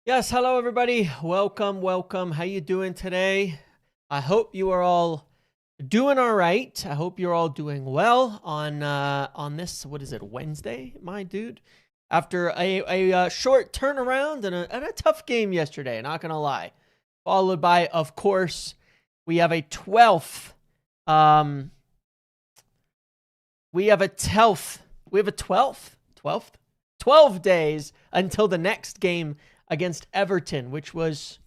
Yes, hello everybody. Welcome. How you doing today? I hope you are all doing all right. I hope you're all doing well on this, what is it, Wednesday, my dude? After a short turnaround and a tough game yesterday, not gonna lie. Followed by, of course, we have a 12th um we have a 12th. We have a 12th? 12th? 12 days until the next game against Everton, which was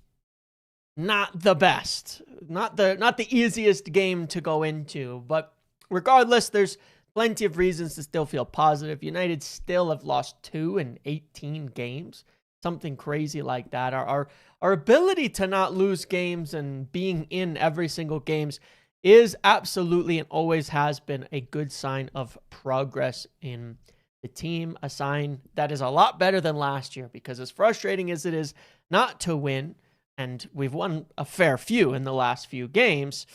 not the best, not the easiest game to go into. But regardless, there's plenty of reasons to still feel positive. United still have lost 2 in 18 games, something crazy like that. Our ability to not lose games and being in every single games is absolutely and always has been a good sign of progress in the team, a sign that is a lot better than last year, because as frustrating as it is not to win, and we've won a fair few in the last few games,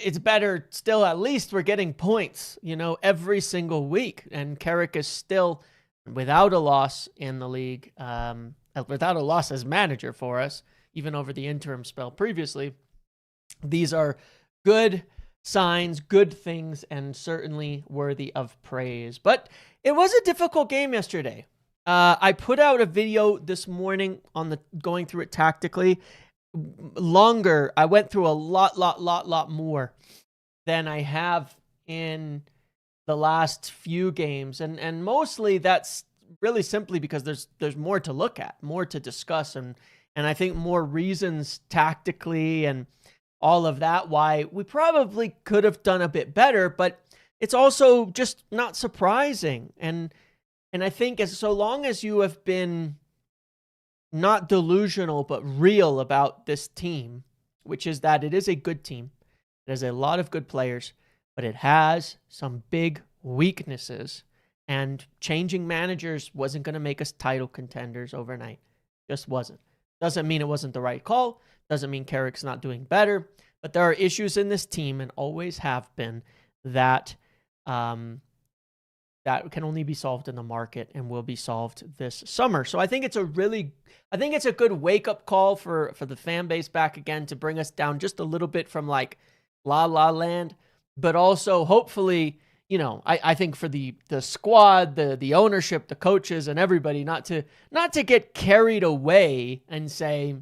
it's better still. At least we're getting points, every single week. And Carrick is still without a loss in the league, without a loss as manager for us, even over the interim spell previously. These are good signs, good things, and certainly worthy of praise. But it was a difficult game yesterday. I put out a video this morning on going through it tactically. Longer. I went through a lot more than I have in the last few games, and mostly that's really simply because there's more to look at, more to discuss, and I think more reasons tactically and all of that why we probably could have done a bit better. But it's also just not surprising, and I think as so long as you have been not delusional but real about this team, which is that it is a good team, it has a lot of good players, but it has some big weaknesses, and changing managers wasn't going to make us title contenders overnight. Just wasn't. Doesn't mean it wasn't the right call, doesn't mean Carrick's not doing better, but there are issues in this team, and always have been, that that can only be solved in the market and will be solved this summer. So I think it's a good wake-up call for the fan base back again, to bring us down just a little bit from like la la land, but also hopefully, I think for the squad, the ownership, the coaches, and everybody not to get carried away and say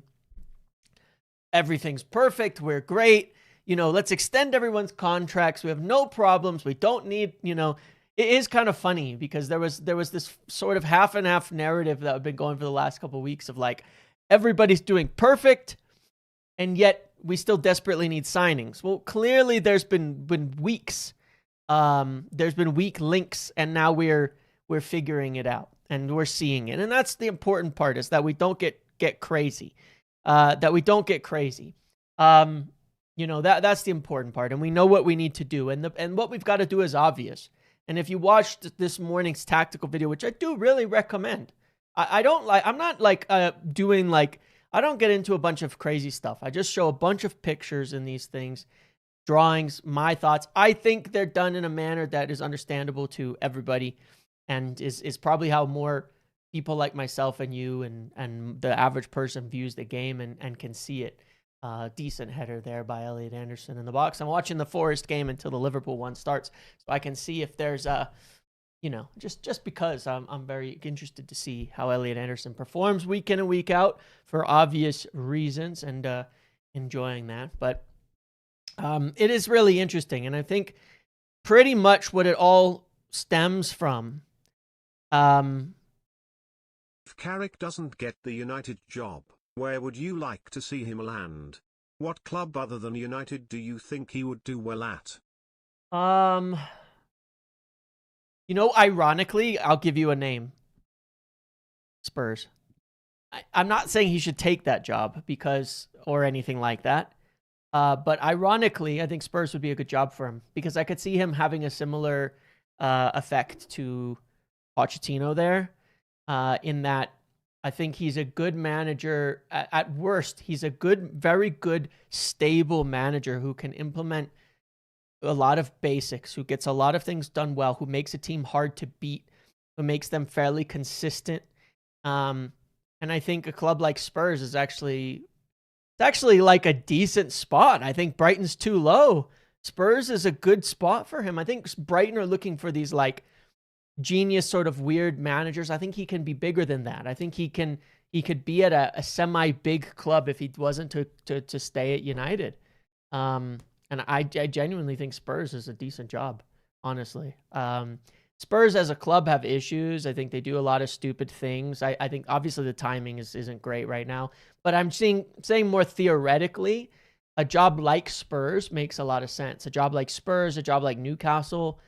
everything's perfect, we're great, let's extend everyone's contracts, we have no problems, we don't need, it is kind of funny because there was this sort of half and half narrative that had been going for the last couple of weeks of like everybody's doing perfect, and yet we still desperately need signings. Well, clearly there's been weeks, there's been weak links, and now we're figuring it out and we're seeing it, and that's the important part, is that we don't get crazy, that we don't get crazy. That's the important part, and we know what we need to do, and what we've got to do is obvious. And if you watched this morning's tactical video, which I do really recommend, I don't get into a bunch of crazy stuff. I just show a bunch of pictures in these things, drawings, my thoughts. I think they're done in a manner that is understandable to everybody, and is probably how more people like myself and you and the average person views the game and can see it. Decent header there by Elliot Anderson in the box. I'm watching the Forest game until the Liverpool one starts, so I can see if there's just because I'm very interested to see how Elliot Anderson performs week in and week out for obvious reasons, and enjoying that. But it is really interesting, and I think pretty much what it all stems from. If Carrick doesn't get the United job, where would you like to see him land? What club other than United do you think he would do well at? Ironically, I'll give you a name. Spurs. I'm not saying he should take that job or anything like that. But ironically, I think Spurs would be a good job for him, because I could see him having a similar effect to Pochettino there, in that I think he's a good manager. At worst, he's a very good, stable manager who can implement a lot of basics, who gets a lot of things done well, who makes a team hard to beat, who makes them fairly consistent. And I think a club like Spurs is actually like a decent spot. I think Brighton's too low. Spurs is a good spot for him. I think Brighton are looking for these like genius sort of weird managers. I think he can be bigger than that. I think he could be at a semi-big club if he wasn't to stay at United. And I genuinely think Spurs is a decent job, honestly. Spurs as a club have issues. I think they do a lot of stupid things. I think obviously the timing isn't great right now, but I'm saying more theoretically, a job like Spurs makes a lot of sense. A job like Spurs, a job like Newcastle,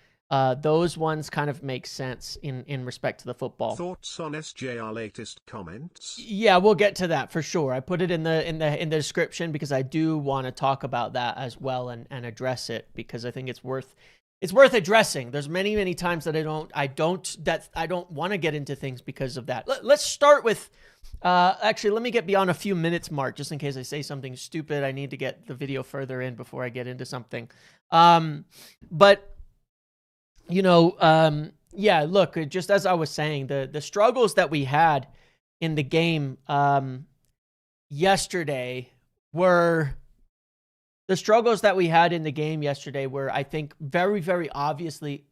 those ones kind of make sense in respect to the football. Thoughts on SJR latest comments? Yeah, we'll get to that for sure. I put it in the description because I do want to talk about that as well and address it, because I think it's worth addressing. There's many times that I don't want to get into things because of that. Let's start with actually, let me get beyond a few minutes mark just in case I say something stupid. I need to get the video further in before I get into something. But yeah, look, just as I was saying, the struggles that we had in the game yesterday were I think very, very obviously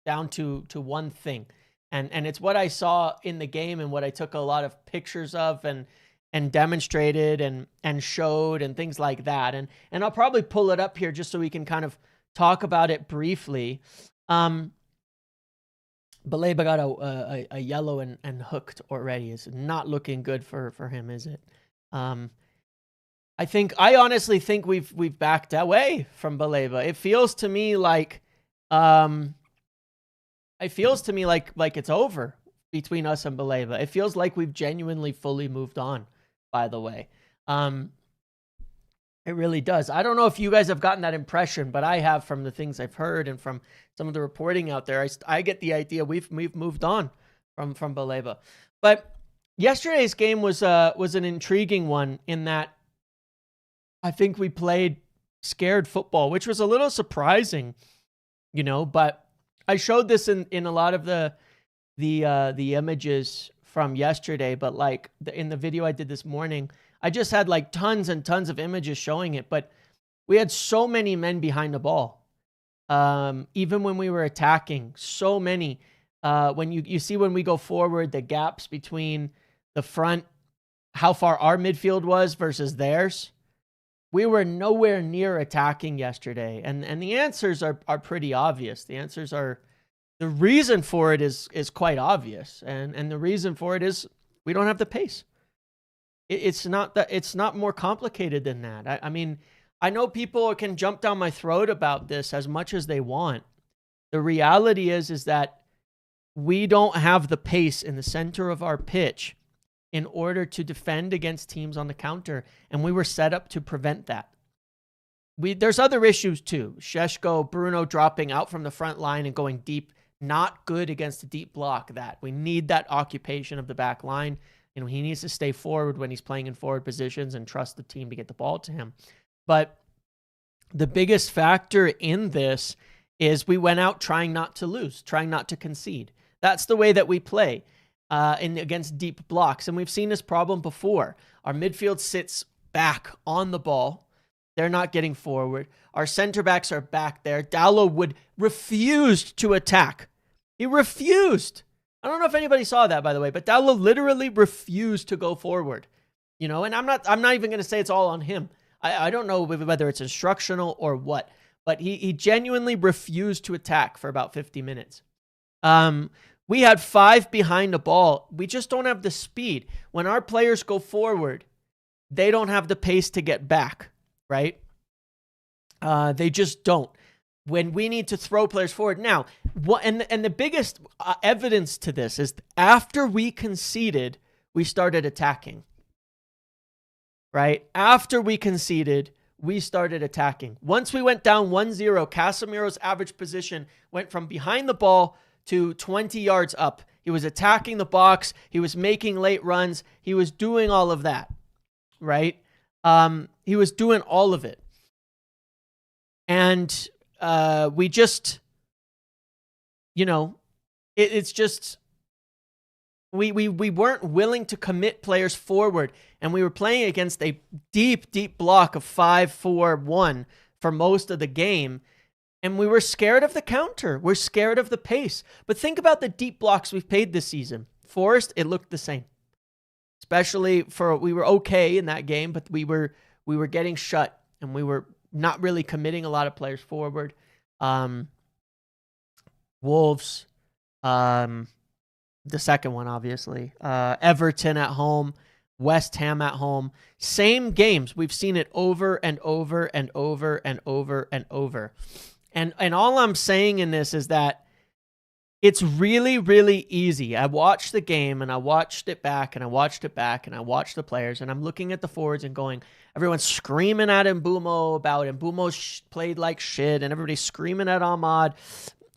down to one thing. And it's what I saw in the game and what I took a lot of pictures of and demonstrated and showed and things like that. And I'll probably pull it up here just so we can kind of talk about it briefly. Baleba got a yellow and hooked already. It's not looking good for him, is it? I honestly think we've backed away from Baleba. It feels to me like it's over between us and Baleba. It feels like we've genuinely fully moved on, by the way. It really does. I don't know if you guys have gotten that impression, but I have from the things I've heard and from some of the reporting out there. I get the idea we've moved on from Baleba. But yesterday's game was an intriguing one in that I think we played scared football, which was a little surprising, but I showed this in a lot of the images from yesterday, but like in the video I did this morning, I just had like tons and tons of images showing it, but we had so many men behind the ball. Even when we were attacking, so many. When you see when we go forward, the gaps between the front, how far our midfield was versus theirs. We were nowhere near attacking yesterday. And the answers are pretty obvious. The reason for it is quite obvious. And the reason for it is we don't have the pace. It's not more complicated than that. I mean, I know people can jump down my throat about this as much as they want. The reality is that we don't have the pace in the center of our pitch in order to defend against teams on the counter, and we were set up to prevent that. There's other issues too. Šeško, Bruno dropping out from the front line and going deep, not good against a deep block. That we need that occupation of the back line. He needs to stay forward when he's playing in forward positions and trust the team to get the ball to him. But the biggest factor in this is we went out trying not to lose, trying not to concede. That's the way that we play against deep blocks. And we've seen this problem before. Our midfield sits back on the ball. They're not getting forward. Our center backs are back there. Dalot refused to attack. He refused. I don't know if anybody saw that, by the way, but Dalot literally refused to go forward. And I'm not even going to say it's all on him. I don't know whether it's instructional or what, but he genuinely refused to attack for about 50 minutes. We had 5 behind the ball. We just don't have the speed. When our players go forward, they don't have the pace to get back, right? They just don't. When we need to throw players forward. Now, and the biggest evidence to this is after we conceded, we started attacking. Right? After we conceded, we started attacking. Once we went down 1-0, Casemiro's average position went from behind the ball to 20 yards up. He was attacking the box. He was making late runs. He was doing all of that. Right? He was doing all of it. And we just, it's just, We weren't willing to commit players forward, and we were playing against a deep block of 5-4-1 for most of the game, and we were scared of the counter. We're scared of the pace. But think about the deep blocks we've played this season. Forest, it looked the same. Especially we were okay in that game, but we were getting shut, and we were not really committing a lot of players forward. Wolves, the second one, obviously. Everton at home, West Ham at home. Same games. We've seen it over and over and over and over and over. And all I'm saying in this is that it's really, really easy. I watched the game, and I watched it back, and I watched it back, and I watched the players, and I'm looking at the forwards and going, everyone's screaming at Mbeumo about Mbeumo played like shit, and everybody's screaming at Ahmad,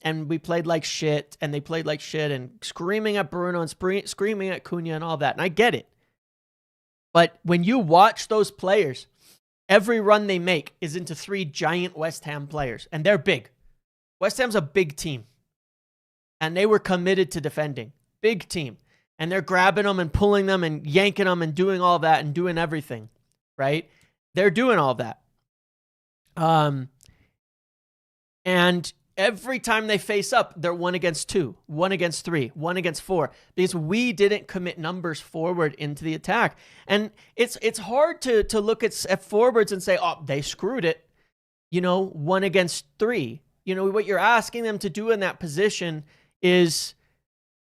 and we played like shit, and they played like shit, and screaming at Bruno and screaming at Cunha and all that. And I get it. But when you watch those players, every run they make is into 3 giant West Ham players, and they're big. West Ham's a big team, and they were committed to defending. Big team. And they're grabbing them and pulling them and yanking them and doing all that and doing everything, right? They're doing all that. And every time they face up, they're 1 against 2, 1 against 3, 1 against 4, because we didn't commit numbers forward into the attack. And it's hard to look at forwards and say, oh, they screwed it, 1 against 3. What you're asking them to do in that position is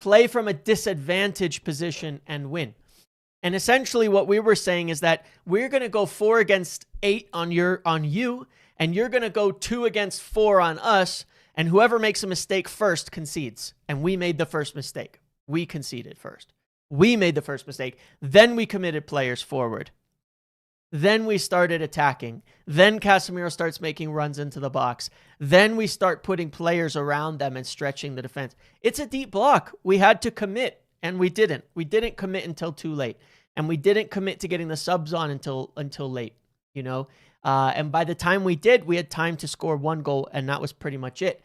play from a disadvantaged position and win. And essentially what we were saying is that we're going to go 4 against 8 on you, and you're going to go 2 against 4 on us. And whoever makes a mistake first concedes. And we made the first mistake. We conceded first. We made the first mistake. Then we committed players forward. Then we started attacking. Then Casemiro starts making runs into the box. Then we start putting players around them and stretching the defense. It's a deep block. We had to commit, and we didn't. We didn't commit until too late. And we didn't commit to getting the subs on until late, and by the time we did, we had time to score 1 goal, and that was pretty much it.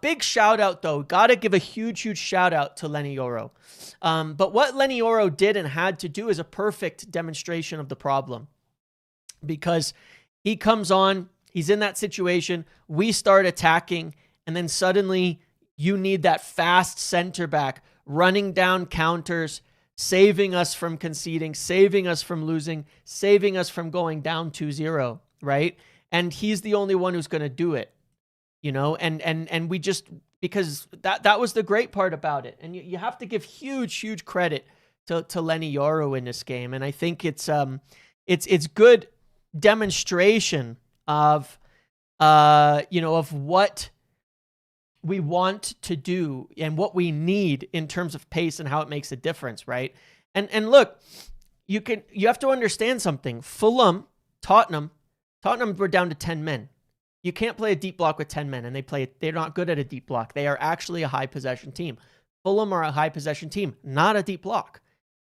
Big shout out, though. Got to give a huge shout out to Lenny Yoro. But what Lenny Yoro did and had to do is a perfect demonstration of the problem. Because he comes on, he's in that situation, we start attacking, and then suddenly you need that fast center back running down counters, saving us from conceding, saving us from losing, saving us from going down 2-0, right? And he's the only one who's going to do it, and we just, because that was the great part about it. And you have to give huge credit to Lenny Yoro in this game. And I think it's good demonstration of what we want to do and what we need in terms of pace and how it makes a difference, right? And look, you have to understand something. Fulham, Tottenham were down to 10 men. You can't play a deep block with 10 men, and they're not good at a deep block. They are actually a high possession team. Fulham are a high possession team, not a deep block.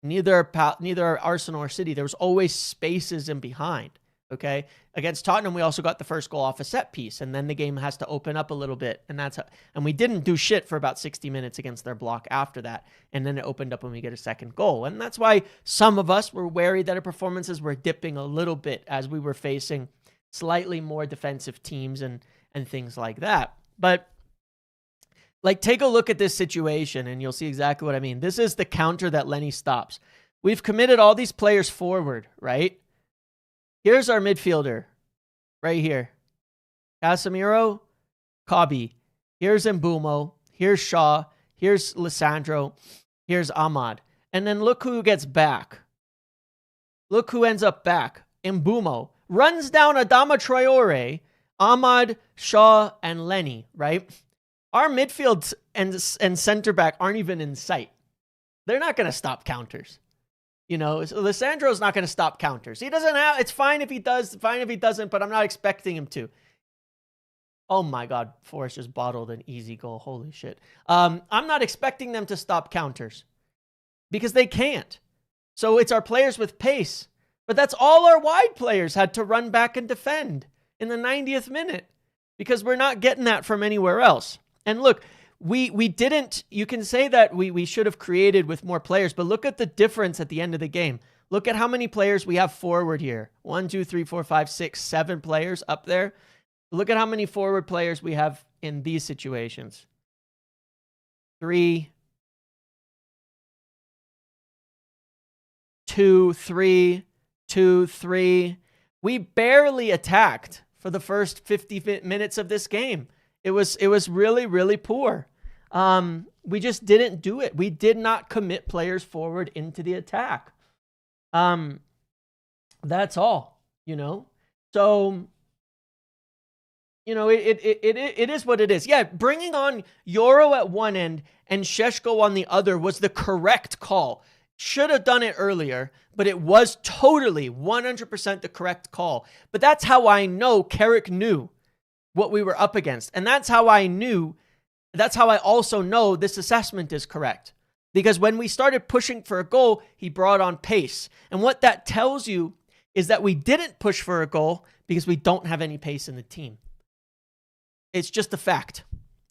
Neither are Arsenal or City. There was always spaces in behind. Okay. Against Tottenham, we also got the first goal off a set piece, and then the game has to open up a little bit. And we didn't do shit for about 60 minutes against their block after that. And then it opened up when we get a second goal. And that's why some of us were wary that our performances were dipping a little bit as we were facing slightly more defensive teams and things like that. But take a look at this situation and you'll see exactly what I mean. This is the counter that Lenny stops. We've committed all these players forward, right? Here's our midfielder right here. Casemiro, Kabi. Here's Mbeumo. Here's Shaw. Here's Lissandro. Here's Ahmad. And then look who gets back. Look who ends up back. Mbeumo. Runs down Adama Traore, Ahmad, Shaw, and Lenny, right? Our midfield and center back aren't even in sight. They're not going to stop counters. Lissandro's not going to stop counters. He doesn't have, it's fine if he does, fine if he doesn't, but I'm not expecting him to. Oh my God, Forrest just bottled an easy goal. Holy shit. I'm not expecting them to stop counters because they can't. So it's our players with pace, but that's all our wide players had to run back and defend in the 90th minute because we're not getting that from anywhere else. And look, we didn't, you can say that we should have created with more players, but look at the difference at the end of the game. Look at how many players we have forward here. 1, 2, 3, 4, 5, 6, 7 players up there. Look at how many forward players we have in these situations. 3, 2, 3, 2, 3. We barely attacked for the first 50 minutes of this game. It was really, really poor. We just didn't do it. We did not commit players forward into the attack. That's all, you know? So, you know, it is what it is. Yeah, bringing on Euro at one end and Šeško on the other was the correct call. Should have done it earlier, but it was totally 100% the correct call. But that's how I know Carrick knew what we were up against. And that's how I also know this assessment is correct. Because when we started pushing for a goal, he brought on pace. And what that tells you is that we didn't push for a goal because we don't have any pace in the team. It's just a fact.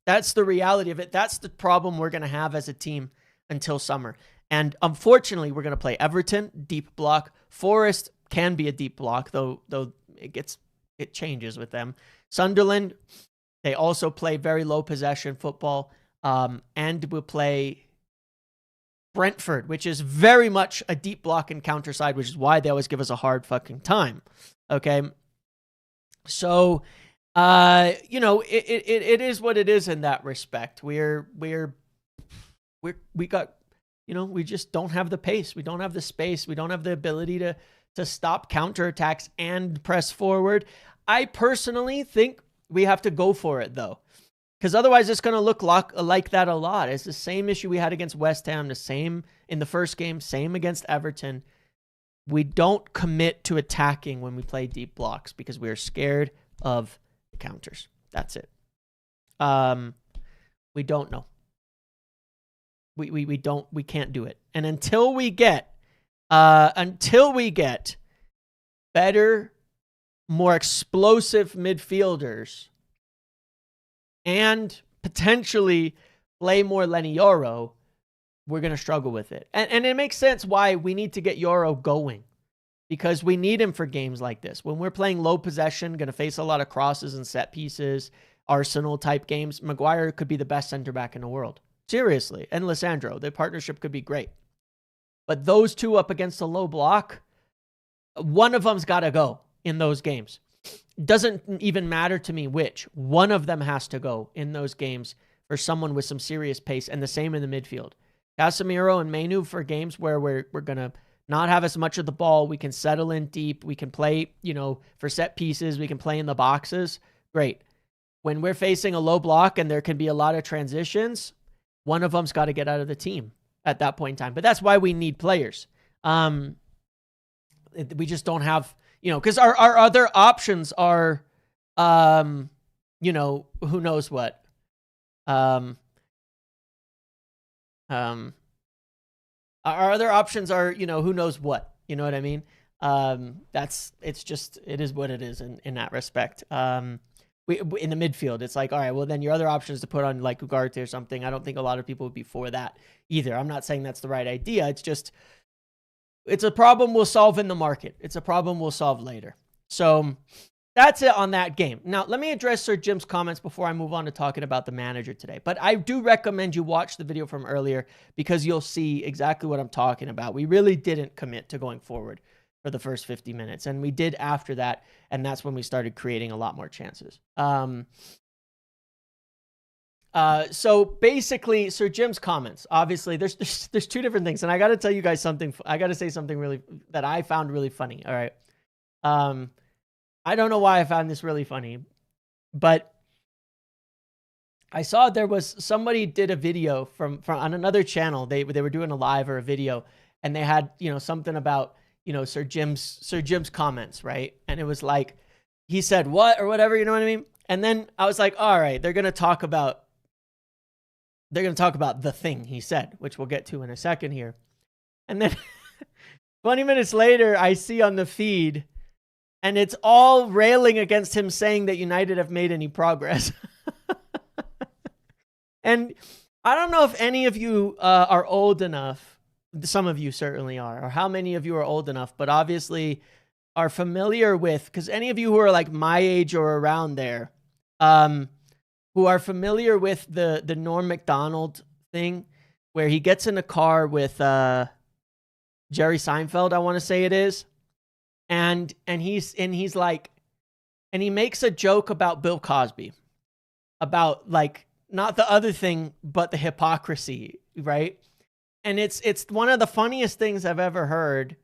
That's the reality of it. That's the problem we're going to have as a team until summer. And unfortunately, we're going to play Everton, deep block. Forest can be a deep block, though it changes with them. Sunderland, they also play very low possession football. And we'll play Brentford, which is very much a deep block and counter side, which is why they always give us a hard fucking time. Okay. So, you know, it is what it is in that respect. We got, you know, we just don't have the pace. We don't have the space. We don't have the ability to stop counterattacks and press forward. I personally think we have to go for it though. Because otherwise it's going to look like that a lot. It's the same issue we had against West Ham, the same in the first game, same against Everton. We don't commit to attacking when we play deep blocks because we are scared of the counters. That's it. We don't know. We can't do it. And until we get better, more explosive midfielders and potentially play more Lenny Yoro, we're going to struggle with it. And it makes sense why we need to get Yoro going, because we need him for games like this. When we're playing low possession, going to face a lot of crosses and set pieces, Arsenal type games, Maguire could be the best center back in the world. Seriously. And Lissandro, their partnership could be great. But those two up against a low block, one of them's got to go in those games. Doesn't even matter to me which. One of them has to go in those games for someone with some serious pace, and the same in the midfield. Casemiro and Mainu for games where we're going to not have as much of the ball. We can settle in deep. We can play, you know, for set pieces. We can play in the boxes. Great. When we're facing a low block and there can be a lot of transitions, one of them's got to get out of the team at that point in time. But that's why we need players. We just don't have, you know, because our other options are, you know, who knows what. Our other options are, you know, who knows what. You know what I mean? It is what it is in that respect. We in the midfield, it's like, all right, well then your other option is to put on like Ugarte or something. I don't think a lot of people would be for that either. I'm not saying that's the right idea. It's just, it's a problem we'll solve in the market. It's a problem we'll solve later. So that's it on that game. Now, let me address Sir Jim's comments before I move on to talking about the manager today. But I do recommend you watch the video from earlier because you'll see exactly what I'm talking about. We really didn't commit to going forward for the first 50 minutes. And we did after that. And that's when we started creating a lot more chances. So basically, Sir Jim's comments, obviously there's two different things. And I got to tell you guys something. I got to say something really that I found really funny. All right. I don't know why I found this really funny, but I saw there was somebody did a video from on another channel. They were doing a live or a video, and they had, you know, something about, you know, Sir Jim's comments, right? And it was like, he said what or whatever, you know what I mean? And then I was like, all right, they're going to talk about the thing he said, which we'll get to in a second here. And then 20 minutes later, I see on the feed, and it's all railing against him saying that United have made any progress. And I don't know if any of you are old enough. Some of you certainly are, or how many of you are old enough, but obviously are familiar with, because any of you who are like my age or around there, who are familiar with the Norm Macdonald thing, where he gets in a car with Jerry Seinfeld, I want to say it is, and he's like, and he makes a joke about Bill Cosby, about like not the other thing but the hypocrisy, right? And it's one of the funniest things I've ever heard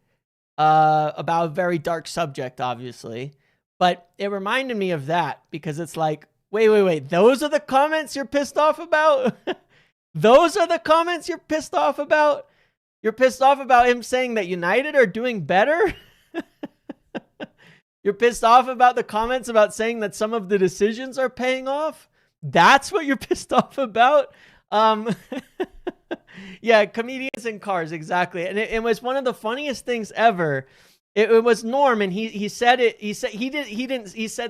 about a very dark subject, obviously. But it reminded me of that because it's like, wait. Those are the comments you're pissed off about? Those are the comments you're pissed off about? You're pissed off about him saying that United are doing better? You're pissed off about the comments about saying that some of the decisions are paying off? That's what you're pissed off about? Yeah, comedians in cars, exactly. And it was one of the funniest things ever. It was Norm, and he said it. He said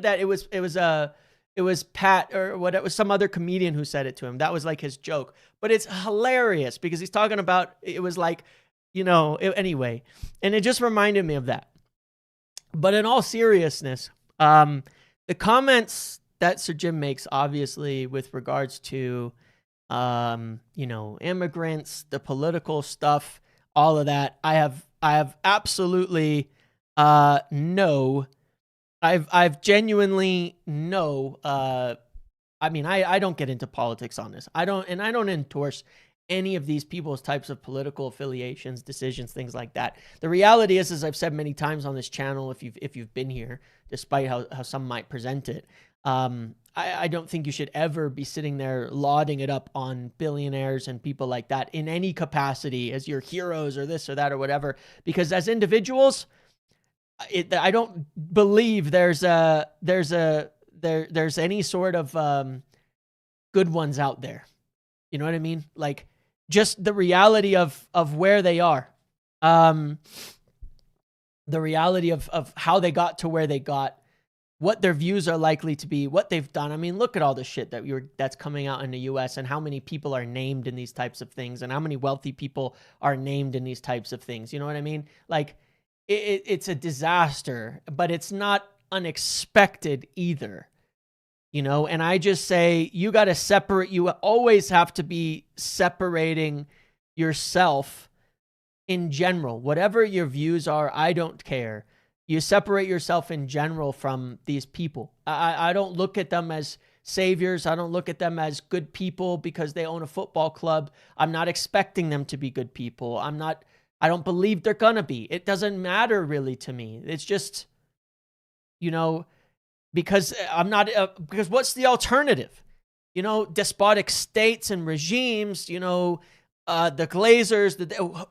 that it was Pat or what? It was some other comedian who said it to him. That was like his joke. But it's hilarious because he's talking about, it was like, anyway. And it just reminded me of that. But in all seriousness, the comments that Sir Jim makes, obviously, with regards to, immigrants, the political stuff, all of that, I have absolutely I've genuinely I don't get into politics on this. I don't endorse any of these people's types of political affiliations, decisions, things like that. The reality is, as I've said many times on this channel, if you've been here, despite how some might present it, I don't think you should ever be sitting there lauding it up on billionaires and people like that in any capacity as your heroes or this or that or whatever, because as individuals, I don't believe there's any sort of good ones out there. You know what I mean? Like, just the reality of where they are, the reality of how they got to where they got, what their views are likely to be, what they've done. I mean, look at all the shit that's coming out in the US and how many people are named in these types of things and how many wealthy people are named in these types of things. You know what I mean? Like, it's a disaster, but it's not unexpected either. And I just say, you got to separate. You always have to be separating yourself in general. Whatever your views are, I don't care. You separate yourself in general from these people. I don't look at them as saviors. I don't look at them as good people because they own a football club. I'm not expecting them to be good people. I don't believe they're gonna be. It doesn't matter really to me. It's just, because because what's the alternative? Despotic states and regimes, the Glazers,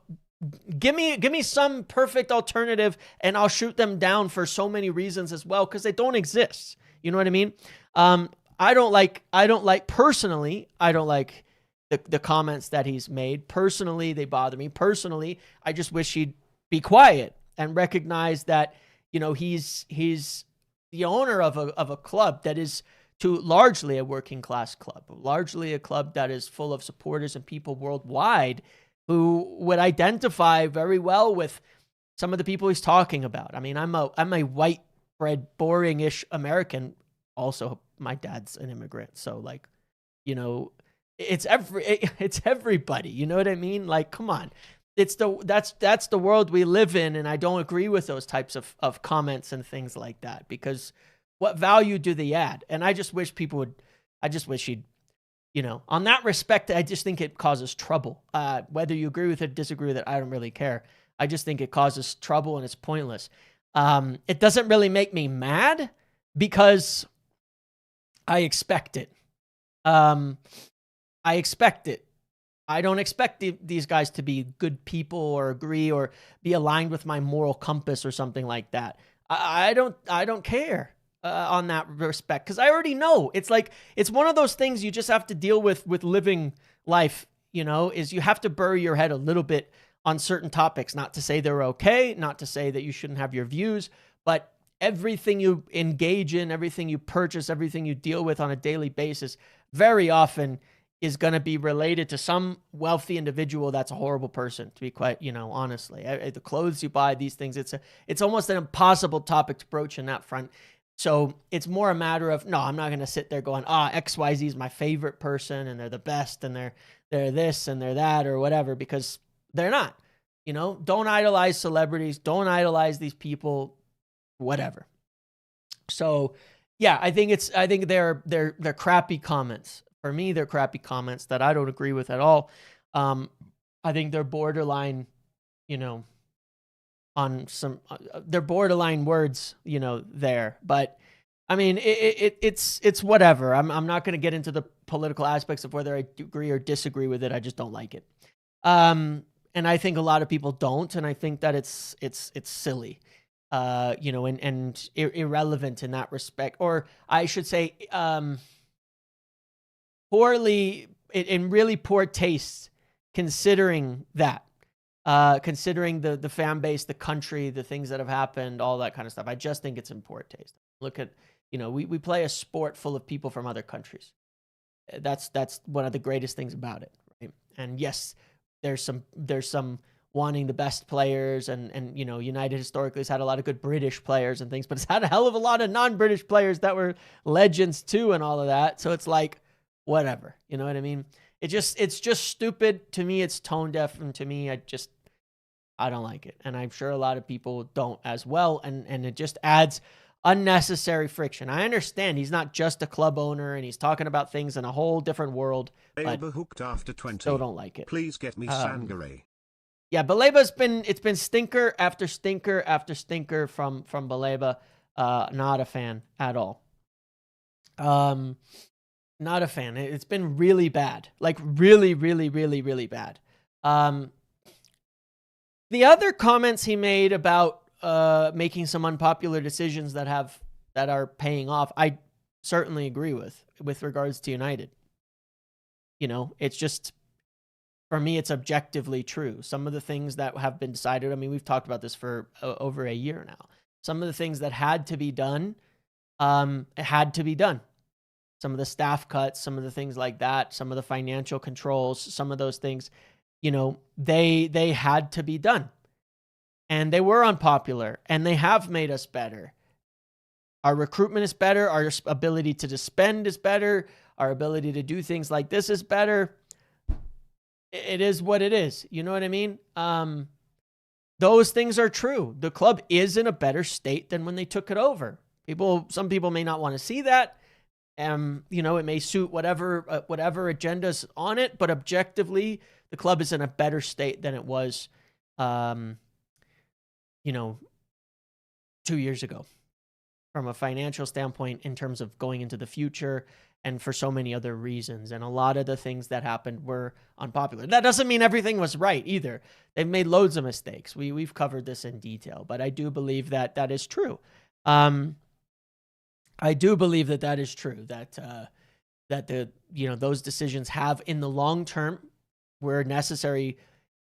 give me some perfect alternative and I'll shoot them down for so many reasons as well, because they don't exist. You know what I mean? I don't like the comments that he's made. Personally, they bother me. Personally, I just wish he'd be quiet and recognize that, he's the owner of a club that is largely a working class club, largely a club that is full of supporters and people worldwide who would identify very well with some of the people he's talking about. I mean, I'm a white bread, boring-ish American. Also, my dad's an immigrant. So like, it's everybody, you know what I mean? Like, come on. That's the world we live in, and I don't agree with those types of comments and things like that, because what value do they add? And I just wish he'd, on that respect, I just think it causes trouble. Whether you agree with it, disagree with it, I don't really care. I just think it causes trouble and it's pointless. It doesn't really make me mad because I expect it. I expect it. I don't expect these guys to be good people or agree or be aligned with my moral compass or something like that. I don't care on that respect, because I already know. It's like, it's one of those things you just have to deal with living life, is you have to bury your head a little bit on certain topics. Not to say they're okay, not to say that you shouldn't have your views, but everything you engage in, everything you purchase, everything you deal with on a daily basis, very often is going to be related to some wealthy individual that's a horrible person, to be quite, honestly. The clothes you buy, these things, it's almost an impossible topic to broach in that front. So it's more a matter of, no, I'm not going to sit there going, XYZ is my favorite person and they're the best and they're this and they're that or whatever, because they're not. Don't idolize celebrities. Don't idolize these people, whatever. So yeah, I think they're crappy comments. For me, they're crappy comments that I don't agree with at all. I think they're borderline, on some, they're borderline words, there. But I mean, it's whatever. I'm not going to get into the political aspects of whether I agree or disagree with it. I just don't like it. And I think a lot of people don't. And I think that it's silly, and irrelevant in that respect. Or I should say, poorly, in really poor taste, considering that, considering the fan base, the country, the things that have happened, all that kind of stuff. I just think it's in poor taste. Look at, we play a sport full of people from other countries. That's one of the greatest things about it, right? And yes, there's some wanting the best players, and United historically has had a lot of good British players and things, but it's had a hell of a lot of non-British players that were legends too, and all of that. So it's like, whatever, you know what I mean? It's just stupid to me. It's tone deaf, and to me, I don't like it, and I'm sure a lot of people don't as well. And it just adds unnecessary friction. I understand he's not just a club owner, and he's talking about things in a whole different world. But hooked after 20. Still don't like it. Please get me Sangare. Yeah, Baleba's been stinker after stinker after stinker from Baleba. Not a fan at all. Not a fan. It's been really bad. Like really, really, really, really bad. The other comments he made about making some unpopular decisions that are paying off, I certainly agree with regards to United. It's just, for me, it's objectively true. Some of the things that have been decided, I mean, we've talked about this for over a year now. Some of the things that had to be done, had to be done. Some of the staff cuts, some of the things like that, some of the financial controls, some of those things, they had to be done. And they were unpopular, and they have made us better. Our recruitment is better. Our ability to spend is better. Our ability to do things like this is better. It is what it is. You know what I mean? Those things are true. The club is in a better state than when they took it over. Some people may not want to see that. It may suit whatever agendas on it, but objectively, the club is in a better state than it was, 2 years ago, from a financial standpoint, in terms of going into the future, and for so many other reasons. And a lot of the things that happened were unpopular. That doesn't mean everything was right either. They've made loads of mistakes. We've covered this in detail, but I do believe that is true. I do believe that is true, that those decisions have, in the long term, were necessary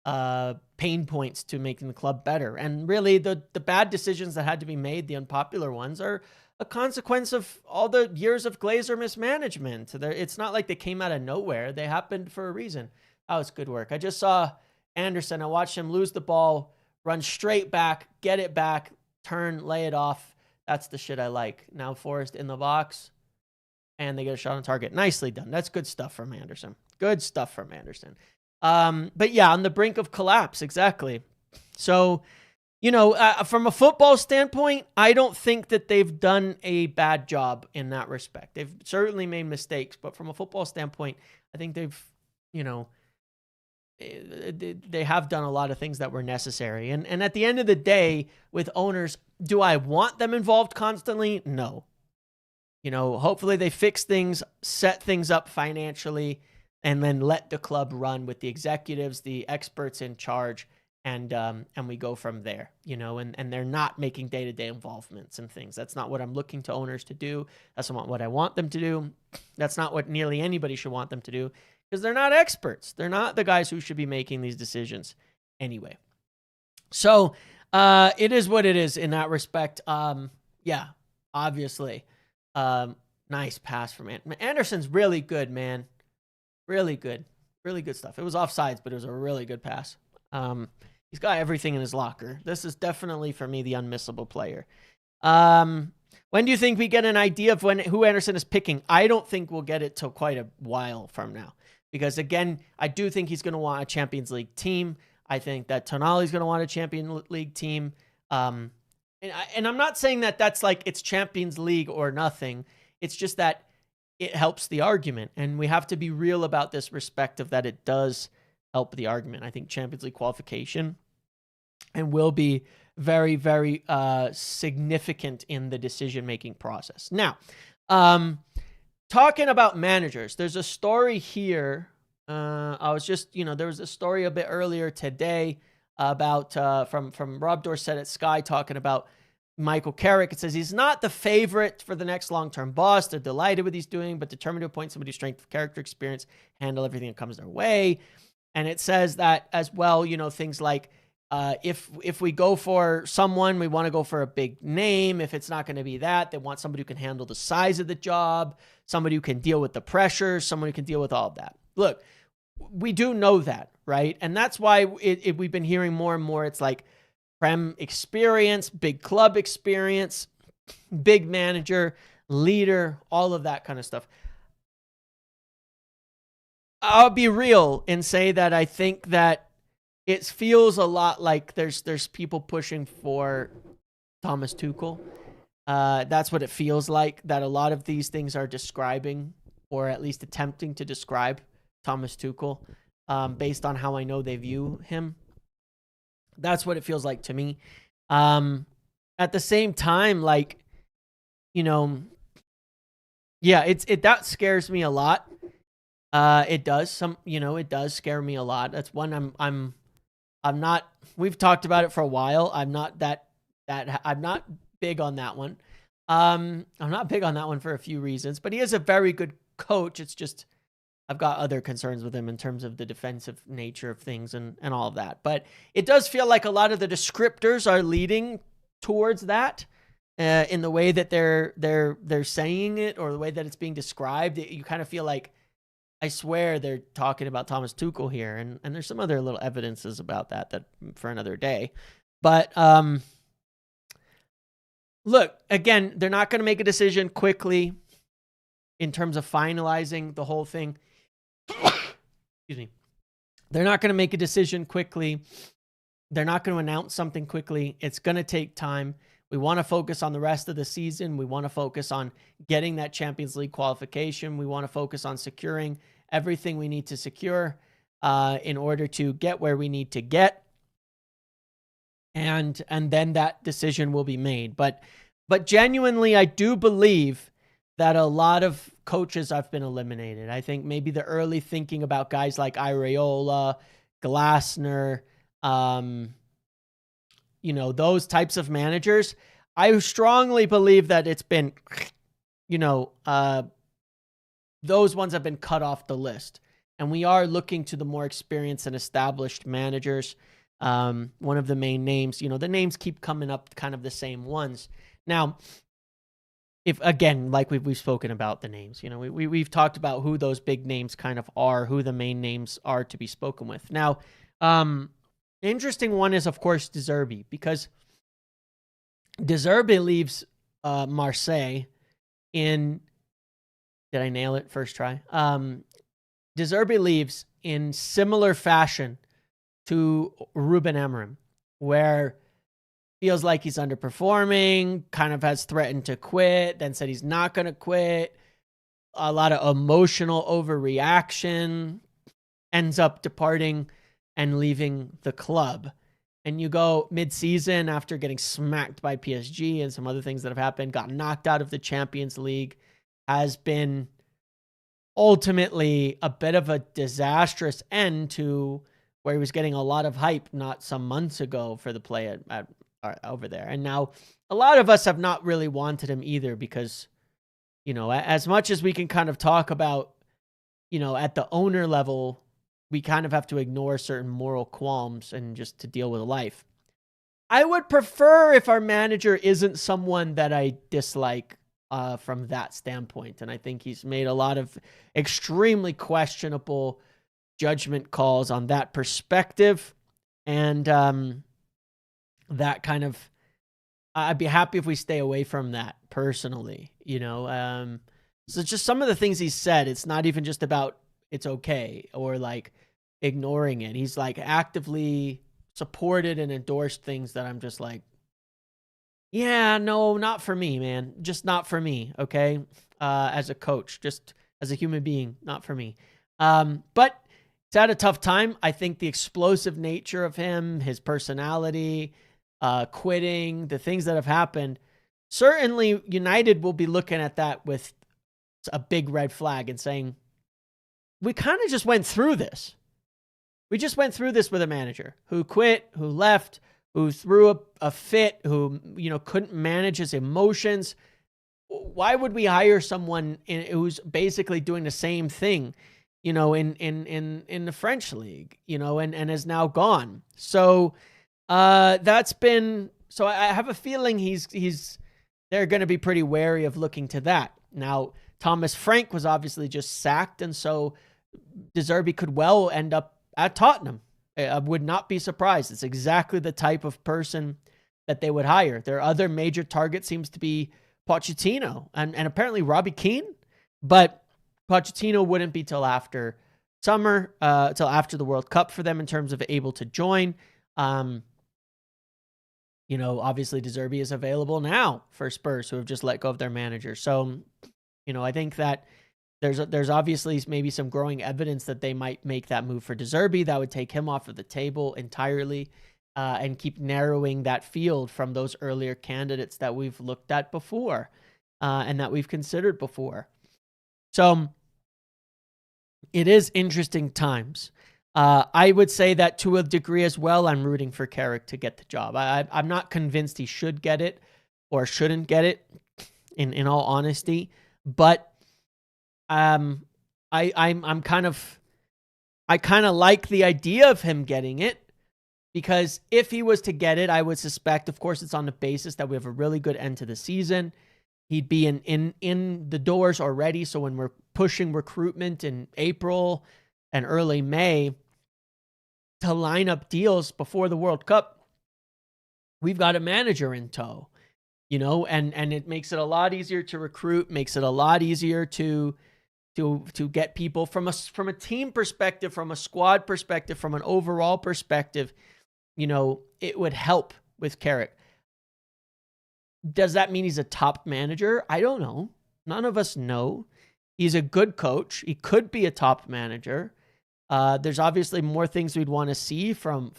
pain points to making the club better. And really, the bad decisions that had to be made, the unpopular ones, are a consequence of all the years of Glazer mismanagement. It's not like they came out of nowhere. They happened for a reason. That was good work. I just saw Anderson. I watched him lose the ball, run straight back, get it back, turn, lay it off. That's the shit I like. Now Forrest in the box, and they get a shot on target. Nicely done. That's good stuff from Anderson. Good stuff from Anderson. But yeah, on the brink of collapse, exactly. So, from a football standpoint, I don't think that they've done a bad job in that respect. They've certainly made mistakes, but from a football standpoint, I think they've, they have done a lot of things that were necessary. And at the end of the day, with owners, do I want them involved constantly? No. Hopefully they fix things, set things up financially, and then let the club run with the executives, the experts in charge, and we go from there, and they're not making day-to-day involvements and things. That's not what I'm looking to owners to do. That's not what I want them to do. That's not what nearly anybody should want them to do, because they're not experts. They're not the guys who should be making these decisions anyway. So it is what it is in that respect. Yeah, obviously. Nice pass from Anderson's really good, man. Really good stuff. It was offsides, but it was a really good pass. He's got everything in his locker. This is definitely, for me, the unmissable player. When do you think we get an idea of who Anderson is picking? I don't think we'll get it till quite a while from now. Because, again, I do think he's going to want a Champions League team. I think that Tonali's going to want a Champions League team. And I'm not saying that that's like it's Champions League or nothing. It's just that it helps the argument. And we have to be real about this respect of that it does help the argument. I think Champions League qualification and will be very, very significant in the decision-making process. Now, talking about managers, there's a story here. I was just, there was a story a bit earlier today about from Rob Dorsett at Sky talking about Michael Carrick. It says he's not the favorite for the next long-term boss. They're delighted with what he's doing, but determined to appoint somebody who's strength of character, experience, handle everything that comes their way. And it says that as well, things like if we go for someone, we want to go for a big name. If it's not going to be that, they want somebody who can handle the size of the job, somebody who can deal with the pressure, someone who can deal with all of that. Look, we do know that, right? And that's why we've been hearing more and more. It's like Prem experience, big club experience, big manager, leader, all of that kind of stuff. I'll be real and say that I think that it feels a lot like there's people pushing for Thomas Tuchel. That's what it feels like, that a lot of these things are describing, or at least attempting to describe, Thomas Tuchel, based on how I know they view him. That's what it feels like to me. At the same time, that scares me a lot. It does. It does scare me a lot. That's one I'm not. We've talked about it for a while. I'm not I'm not big on that one. I'm not big on that one for a few reasons. But he is a very good coach. It's just I've got other concerns with him in terms of the defensive nature of things and all of that. But it does feel like a lot of the descriptors are leading towards that in the way that they're saying it, or the way that it's being described. You kind of feel like, I swear they're talking about Thomas Tuchel here, and there's some other little evidences about that for another day. But look, again, they're not going to make a decision quickly in terms of finalizing the whole thing. Excuse me. They're not going to make a decision quickly. They're not going to announce something quickly. It's going to take time. We want to focus on the rest of the season. We want to focus on getting that Champions League qualification. We want to focus on securing everything we need to secure in order to get where we need to get. And then that decision will be made. But genuinely, I do believe that a lot of coaches have been eliminated. I think maybe the early thinking about guys like Areola, Glasner, those types of managers, I strongly believe that it's been, those ones have been cut off the list. And we are looking to the more experienced and established managers. One of the main names, the names keep coming up, kind of the same ones. Now, if again, like we've spoken about the names, we've talked about who those big names kind of are, who the main names are to be spoken with. Now, the interesting one is, of course, Zerbi, because Zerbi leaves Marseille in. Did I nail it first try? Zerbi leaves in similar fashion to Ruben Amorim, where feels like he's underperforming, kind of has threatened to quit, then said he's not going to quit. A lot of emotional overreaction, ends up departing and leaving the club. And you go mid-season after getting smacked by PSG and some other things that have happened, got knocked out of the Champions League, has been ultimately a bit of a disastrous end to where he was getting a lot of hype not some months ago for the play at over there. And now a lot of us have not really wanted him either because, as much as we can kind of talk about, at the owner level, we kind of have to ignore certain moral qualms and just to deal with life. I would prefer if our manager isn't someone that I dislike from that standpoint. And I think he's made a lot of extremely questionable judgment calls on that perspective. And that kind of, I'd be happy if we stay away from that personally, So just some of the things he said, it's not even just about it's okay or like ignoring it. He's like actively supported and endorsed things that I'm just like, yeah, no, not for me, man. Just not for me, okay? As a coach, just as a human being, not for me. But it's had a tough time. I think the explosive nature of him, his personality, quitting, the things that have happened, certainly United will be looking at that with a big red flag and saying, we kind of just went through this. We just went through this with a manager who quit, who left, who threw a fit, who, couldn't manage his emotions. Why would we hire someone who's basically doing the same thing, in the French league, and is now gone. So that's been, so I have a feeling they're going to be pretty wary of looking to that. Now, Thomas Frank was obviously just sacked, and so Zerbi could well end up at Tottenham. I would not be surprised. It's exactly the type of person that they would hire. Their other major target seems to be Pochettino and apparently Robbie Keane, but Pochettino wouldn't be till after summer, till after the World Cup for them in terms of able to join. Obviously Zerbi is available now for Spurs, who have just let go of their manager. So, I think that there's obviously maybe some growing evidence that they might make that move for Zerbi. That would take him off of the table entirely, and keep narrowing that field from those earlier candidates that we've looked at before, and that we've considered before. So it is interesting times. I would say that to a degree as well, I'm rooting for Carrick to get the job. I'm not convinced he should get it or shouldn't get it, in all honesty, but I kind of like the idea of him getting it, because if he was to get it, I would suspect, of course, it's on the basis that we have a really good end to the season. He'd be in the doors already. So when we're pushing recruitment in April and early May to line up deals before the World Cup, we've got a manager in tow, and it makes it a lot easier to recruit, makes it a lot easier to get people from a team perspective, from a squad perspective, from an overall perspective. It would help with Carrick. Does that mean he's a top manager? I don't know. None of us know. He's a good coach. He could be a top manager. There's obviously more things we'd want to see from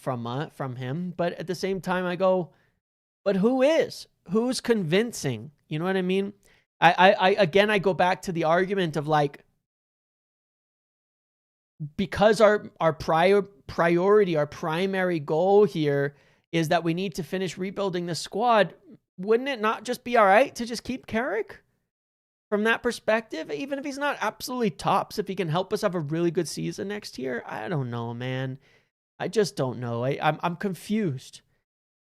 him, but at the same time, I go, but who is? Who's convincing? You know what I mean? I go back to the argument of like, because our priority, our primary goal here is that we need to finish rebuilding the squad, wouldn't it not just be all right to just keep Carrick from that perspective? Even if he's not absolutely tops, if he can help us have a really good season next year, I don't know, man. I just don't know. I'm confused.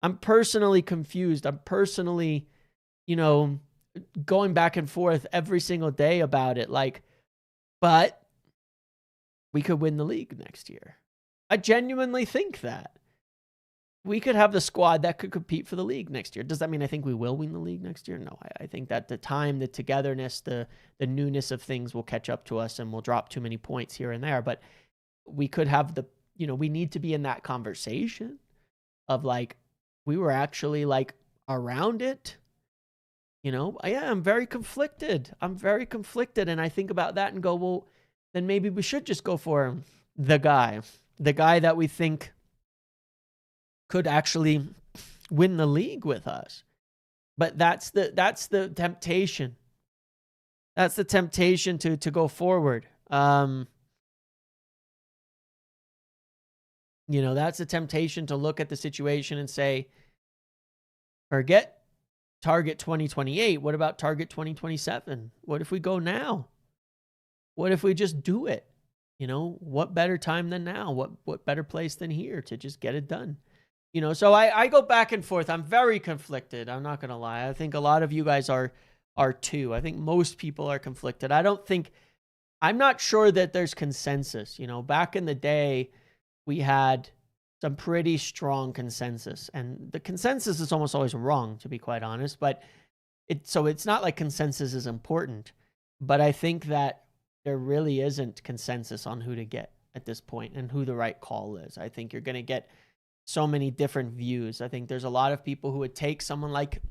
I'm personally confused. I'm personally, going back and forth every single day about it. But we could win the league next year. I genuinely think that. We could have the squad that could compete for the league next year. Does that mean I think we will win the league next year? No, I think that the time, the togetherness, the newness of things will catch up to us and we'll drop too many points here and there. But we could have we need to be in that conversation of we were actually around it. I'm very conflicted. And I think about that and go, well, then maybe we should just go for him. The guy that we think could actually win the league with us. But that's the temptation. That's the temptation to go forward. That's the temptation to look at the situation and say, forget target 2028. What about target 2027? What if we go now? What if we just do it? What better time than now? What better place than here to just get it done? So I go back and forth. I'm very conflicted. I'm not going to lie. I think a lot of you guys are are too. I think most people are conflicted. I'm not sure that there's consensus. You know, back in the day, we had some pretty strong consensus, and the consensus is almost always wrong, to be quite honest, but it's not like consensus is important, but I think that there really isn't consensus on who to get at this point and who the right call is. I think you're going to get so many different views. I think there's a lot of people who would take someone like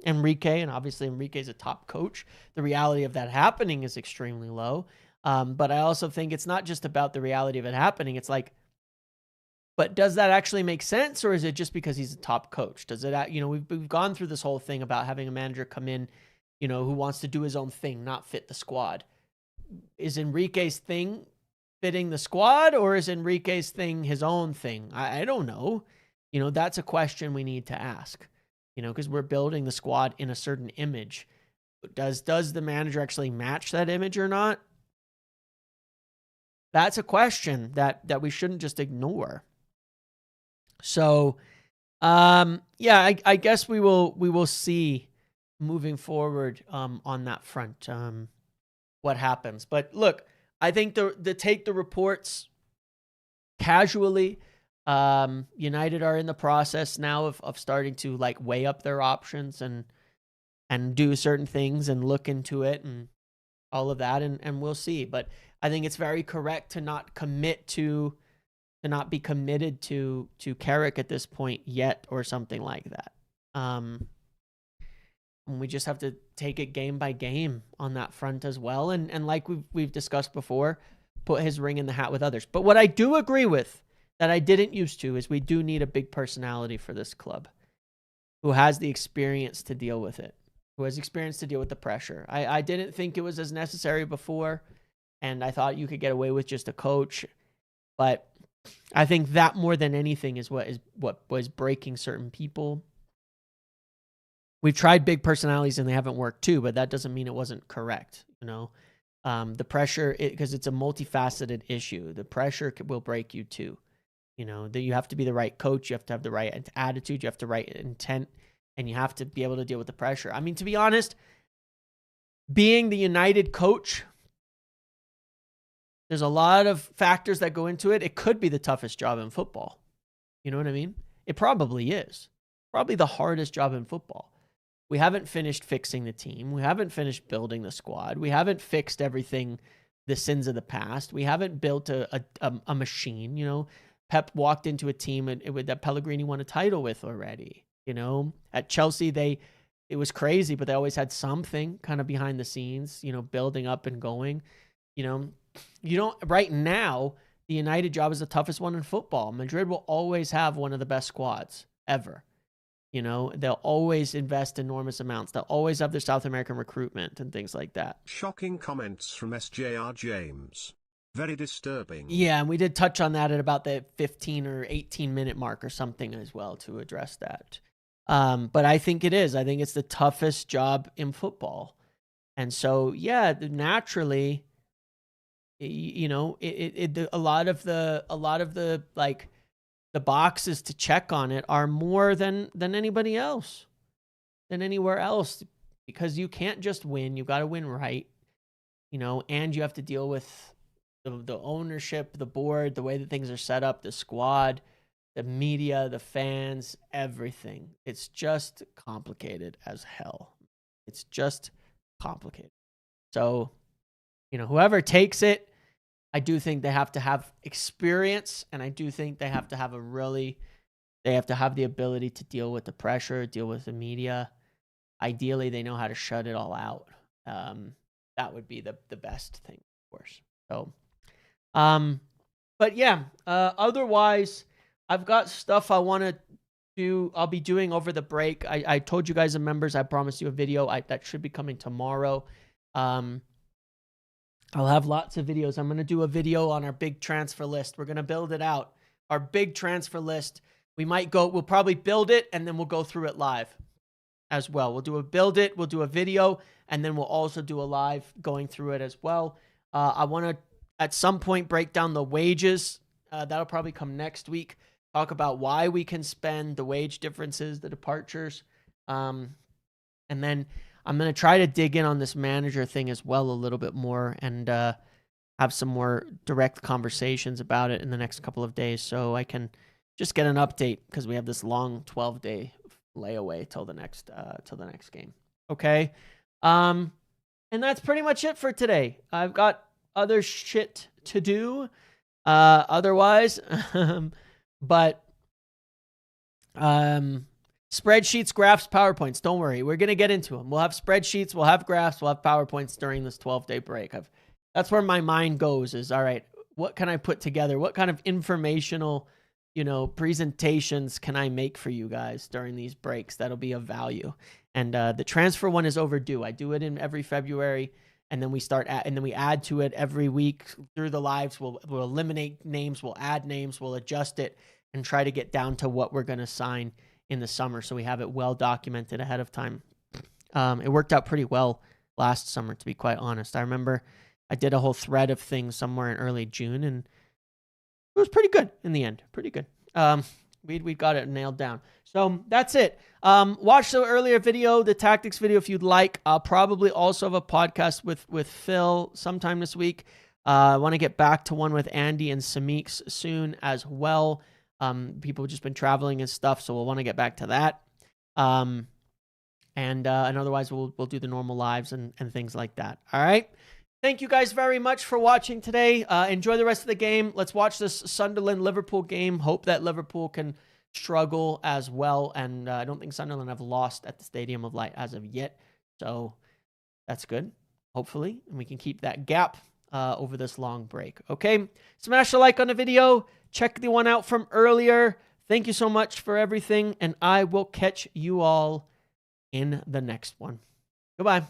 Enrique, and obviously Enrique's a top coach. The reality of that happening is extremely low. But I also think it's not just about the reality of it happening. It's like, but does that actually make sense, or is it just because he's a top coach? Does it, you know, we've gone through this whole thing about having a manager come in, you know, who wants to do his own thing, not fit the squad. Is Enrique's thing fitting the squad, or is Enrique's thing his own thing? I don't know. You know, that's a question we need to ask, you know, because we're building the squad in a certain image. Does the manager actually match that image or not? That's a question that we shouldn't just ignore. So, yeah, I guess we will see moving forward on that front what happens. But look, I think the take the reports casually. United are in the process now of starting to like weigh up their options and do certain things and look into it and all of that, and we'll see. But I think it's very correct to not be committed to Carrick at this point yet, or something like that. And we just have to take it game by game on that front as well. And like we've discussed before, put his ring in the hat with others. But what I do agree with that I didn't used to is we do need a big personality for this club who has the experience to deal with it, who has experience to deal with the pressure. I didn't think it was as necessary before, and I thought you could get away with just a coach. But I think that more than anything is what was breaking certain people. We've tried big personalities and they haven't worked too, but that doesn't mean it wasn't correct. You know, the pressure, because it's a multifaceted issue. The pressure will break you too. You know, that you have to be the right coach, you have to have the right attitude, you have the right intent, and you have to be able to deal with the pressure. I mean, to be honest, being the United coach, there's a lot of factors that go into it. It could be the toughest job in football. You know what I mean? It probably is. Probably the hardest job in football. We haven't finished fixing the team. We haven't finished building the squad. We haven't fixed everything, the sins of the past. We haven't built a machine. You know, Pep walked into a team that Pellegrini won a title with already. You know, at Chelsea, it was crazy, but they always had something kind of behind the scenes, you know, building up and going. You know, right now, the United job is the toughest one in football. Madrid will always have one of the best squads ever. You know, they'll always invest enormous amounts. They'll always have their South American recruitment and things like that. Shocking comments from SJR James. Very disturbing. Yeah, and we did touch on that at about the 15 or 18 minute mark or something as well to address that. But I think it is. I think it's the toughest job in football. And so, yeah, naturally, you know, a lot of the like the boxes to check on it are more than anybody else, than anywhere else, because you can't just win. You got to win right, you know, and you have to deal with the ownership, the board, the way that things are set up, the squad, the media, the fans, everything. It's just complicated as hell. It's just complicated. So, you know, whoever takes it, I do think they have to have experience, and I do think they have to have the ability to deal with the pressure, deal with the media. Ideally, they know how to shut it all out. That would be the best thing, of course. So, but yeah, otherwise, I've got stuff I want to do. I'll be doing over the break. I told you guys, the members, I promised you a video that should be coming tomorrow. I'll have lots of videos. I'm going to do a video on our big transfer list. We're going to build it out. Our big transfer list. We'll probably build it, and then we'll go through it live as well. We'll do a video, and then we'll also do a live going through it as well. I want to, at some point, break down the wages. That'll probably come next week. Talk about why we can spend, the wage differences, the departures. And then I'm going to try to dig in on this manager thing as well a little bit more and have some more direct conversations about it in the next couple of days so I can just get an update because we have this long 12-day layaway till the next game. Okay. And that's pretty much it for today. I've got other shit to do otherwise. But spreadsheets, graphs, PowerPoints, don't worry. We're going to get into them. We'll have spreadsheets, we'll have graphs, we'll have PowerPoints during this 12-day break. That's where my mind goes is, all right, what can I put together? What kind of informational, presentations can I make for you guys during these breaks that'll be of value? And the transfer one is overdue. I do it in every February, and then we we add to it every week through the lives. We'll eliminate names, we'll add names, we'll adjust it, and try to get down to what we're going to sign in the summer, so we have it well documented ahead of time. It worked out pretty well last summer, to be quite honest. I remember I did a whole thread of things somewhere in early June, and it was pretty good in the end. Pretty good. We got it nailed down. So that's it. Watch the earlier video, the tactics video, if you'd like. I'll probably also have a podcast with Phil sometime this week. I want to get back to one with Andy and Sameeks soon as well. People have just been traveling and stuff, so we'll want to get back to that. And otherwise, we'll do the normal lives and things like that. All right. Thank you guys very much for watching today. Enjoy the rest of the game. Let's watch this Sunderland-Liverpool game. Hope that Liverpool can struggle as well. And I don't think Sunderland have lost at the Stadium of Light as of yet. So that's good, hopefully. And we can keep that gap over this long break. Okay? Smash a like on the video. Check the one out from earlier. Thank you so much for everything. And I will catch you all in the next one. Goodbye.